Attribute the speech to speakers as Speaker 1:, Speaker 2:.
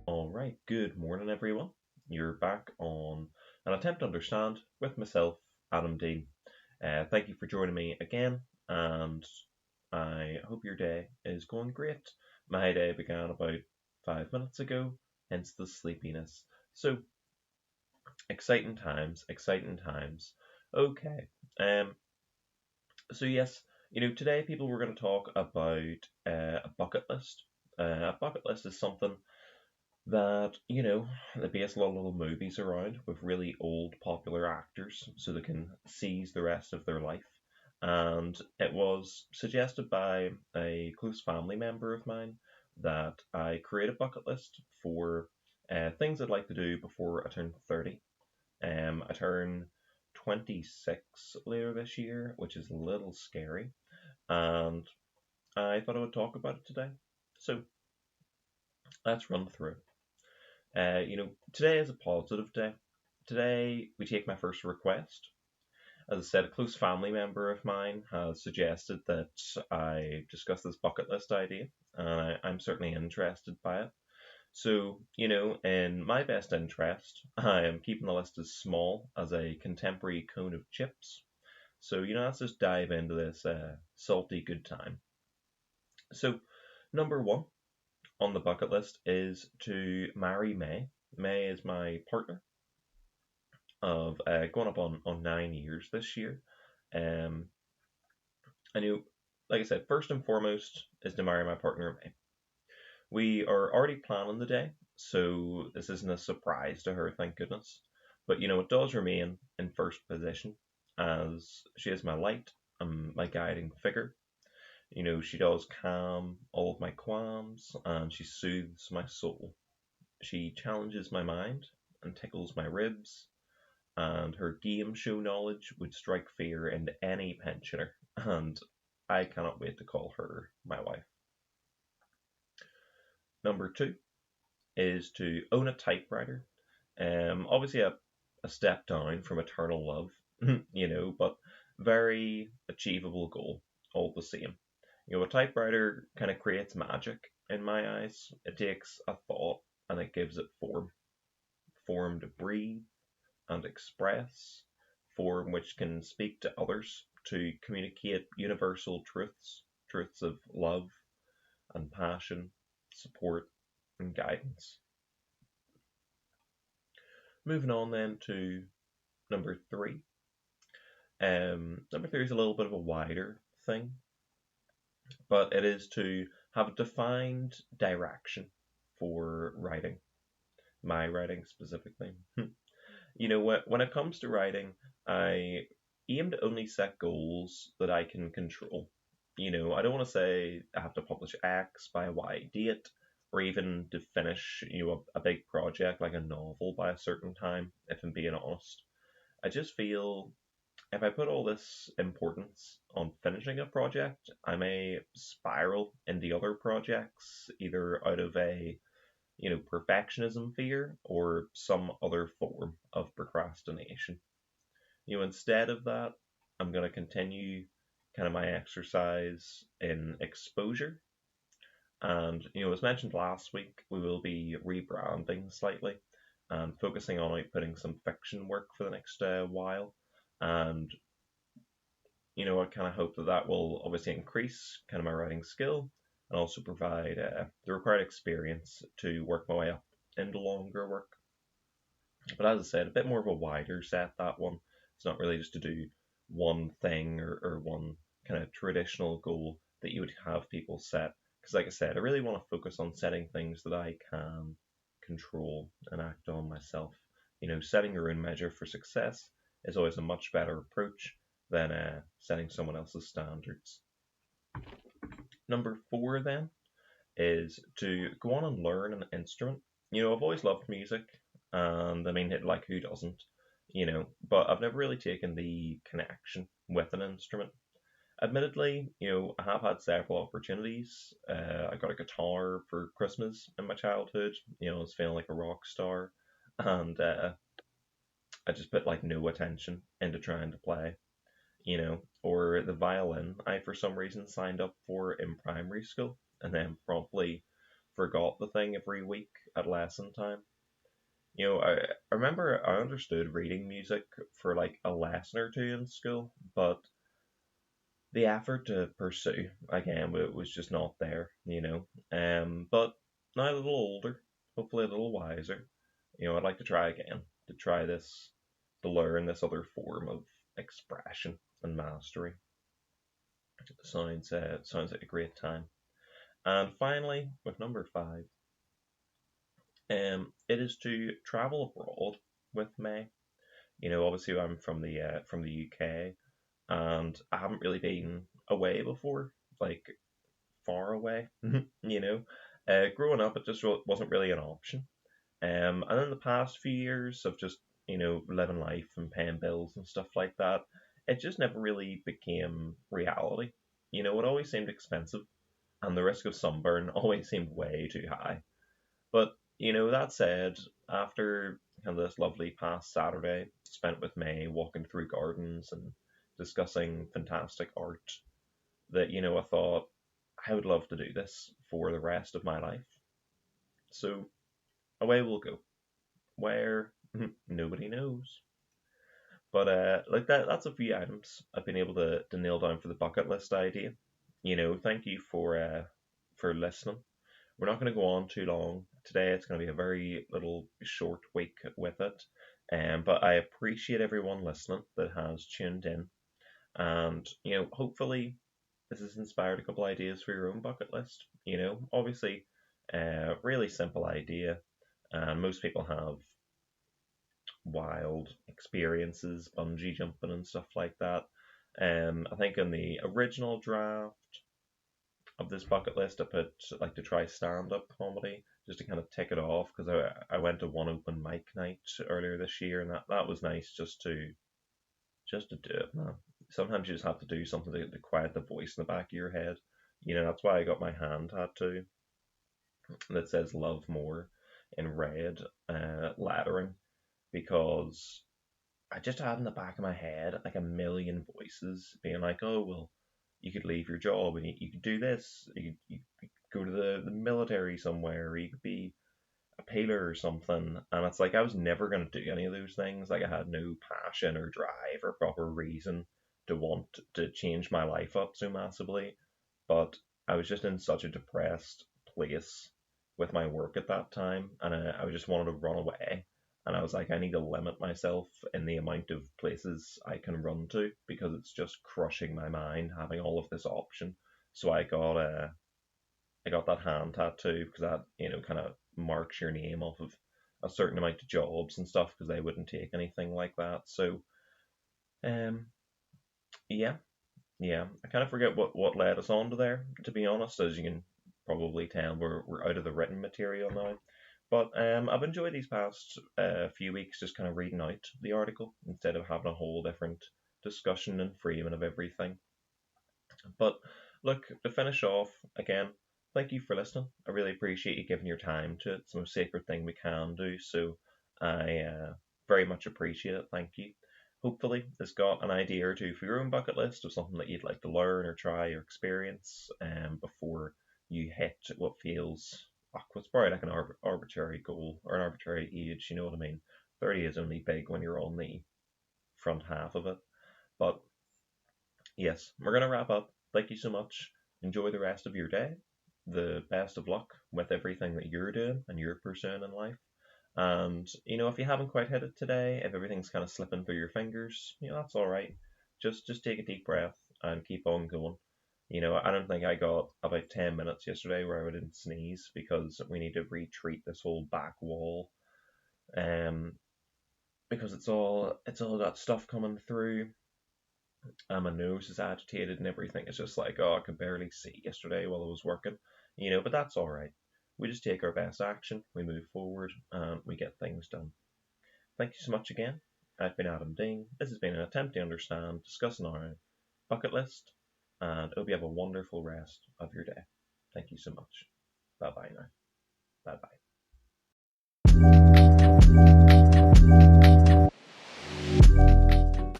Speaker 1: All right, good morning, everyone. You're back on an attempt to understand with myself, Adam Dean. Thank you for joining me again, and I hope your day is going great. My day began about 5 minutes ago, hence the sleepiness. So, exciting times, exciting times. Okay, um, so yes, today people were going to talk about a bucket list. A bucket list is something that they base a lot of little movies around with really old popular actors so they can seize the rest of their life. And it was suggested by a close family member of mine that I create a bucket list for things I'd like to do before I turn 30. I turn 26 later this year, which is a little scary, and I thought I would talk about it today. So let's run through. Today is a positive day. Today we take my first request. As I said, a close family member of mine has suggested that I discuss this bucket list idea, and I'm certainly interested by it. So, in my best interest, I am keeping the list as small as a contemporary cone of chips. So, let's just dive into this salty good time. So, number one on the bucket list is to marry May. May is my partner of going up on 9 years this year. Um, I knew, like I said, first and foremost is to marry my partner May. We are already planning the day, so this isn't a surprise to her, thank goodness. But it does remain in first position as she is my light and my guiding figure. She does calm all of my qualms and she soothes my soul. She challenges my mind and tickles my ribs, and her game show knowledge would strike fear into any pensioner, and I cannot wait to call her my wife. Number two is to own a typewriter. Obviously a step down from eternal love, but very achievable goal all the same. A typewriter kind of creates magic in my eyes. It takes a thought and it gives it form to breathe and express, form which can speak to others, to communicate universal truths of love and passion, support and guidance. Moving on then to number three. Number three is a little bit of a wider thing, but it is to have a defined direction for writing, my writing specifically. When it comes to writing, I aim to only set goals that I can control. I don't want to say I have to publish X by a Y date, or even to finish, a big project like a novel by a certain time, if I'm being honest. I just feel if I put all this importance on finishing a project, I may spiral into other projects, either out of a perfectionism fear or some other form of procrastination. Instead of that, I'm going to continue kind of my exercise in exposure. And, as mentioned last week, we will be rebranding slightly and focusing on outputting some fiction work for the next while. And, I kind of hope that that will obviously increase kind of my writing skill and also provide the required experience to work my way up into longer work. But as I said, a bit more of a wider set, that one. It's not really just to do one thing or one kind of traditional goal that you would have people set. Because, like I said, I really want to focus on setting things that I can control and act on myself. Setting your own measure for success is always a much better approach than setting someone else's standards. Number four, then, is to go on and learn an instrument. I've always loved music, and I mean, like, who doesn't? But I've never really taken the connection with an instrument. Admittedly, I have had several opportunities. I got a guitar for Christmas in my childhood. I was feeling like a rock star, and I just put like no attention into trying to play. or the violin I for some reason signed up for in primary school and then promptly forgot the thing every week at lesson time. I remember I understood reading music for like a lesson or two in school, but the effort to pursue again was just not there. But now a little older, hopefully a little wiser, I'd like to try again, to try this, to learn this other form of expression and mastery. Sounds like a great time. And finally, with number five, it is to travel abroad with me. Obviously I'm from the UK, and I haven't really been away before, like far away. you know, Growing up, it just wasn't really an option. And in the past few years of just living life and paying bills and stuff like that, it just never really became reality. It always seemed expensive, and the risk of sunburn always seemed way too high. But that said, after kind of this lovely past Saturday spent with May walking through gardens and discussing fantastic art, that I thought I would love to do this for the rest of my life. So away we'll go. Where? Nobody knows. But like that's a few items I've been able to nail down for the bucket list idea. Thank you for listening. We're not going to go on too long today. It's going to be a very little short week with it. But I appreciate everyone listening that has tuned in. And, hopefully this has inspired a couple ideas for your own bucket list. Obviously, really simple idea. And most people have wild experiences, bungee jumping and stuff like that. I think in the original draft of this bucket list, I put like to try stand up comedy just to kind of tick it off, because I went to one open mic night earlier this year, and that was nice just to do it, man. Sometimes you just have to do something to quiet the voice in the back of your head. That's why I got my hand tattoo that says "Love More" in red lettering, because I just had in the back of my head like a million voices being like, "Oh well, you could leave your job and you could do this. You could go to the military somewhere, or you could be a paler or something." And it's like I was never going to do any of those things. Like I had no passion or drive or proper reason to want to change my life up so massively. But I was just in such a depressed place with my work at that time, and I just wanted to run away. And I was like, I need to limit myself in the amount of places I can run to, because it's just crushing my mind having all of this option. So I got that hand tattoo, because that kind of marks your name off of a certain amount of jobs and stuff, because they wouldn't take anything like that. So um yeah, yeah, I kind of forget what led us on to there, to be honest. As you can probably tell, we're out of the written material now. But I've enjoyed these past few weeks just kind of reading out the article instead of having a whole different discussion and framing of everything. But look, to finish off, again, thank you for listening. I really appreciate you giving your time to it. It's the most sacred thing we can do. So I very much appreciate it. Thank you. Hopefully, this got an idea or two for your own bucket list of something that you'd like to learn or try or experience before you hit what feels it's probably like an arbitrary goal or an arbitrary age. You know what I mean? 30 is only big when you're on the front half of it. But yes, we're going to wrap up. Thank you so much. Enjoy the rest of your day. The best of luck with everything that you're doing and you're pursuing in life. And, if you haven't quite hit it today, if everything's kind of slipping through your fingers, that's all right. Just take a deep breath and keep on going. I don't think I got about 10 minutes yesterday where I didn't sneeze, because we need to retreat this whole back wall. Because it's all got stuff coming through. My nose is agitated and everything. It's just like, oh, I could barely see yesterday while I was working, but that's all right. We just take our best action, we move forward, and we get things done. Thank you so much again. I've been Adam Dean. This has been an attempt to understand, discussing our bucket list, and I hope you have a wonderful rest of your day. Thank you so much. Bye bye now. Bye bye.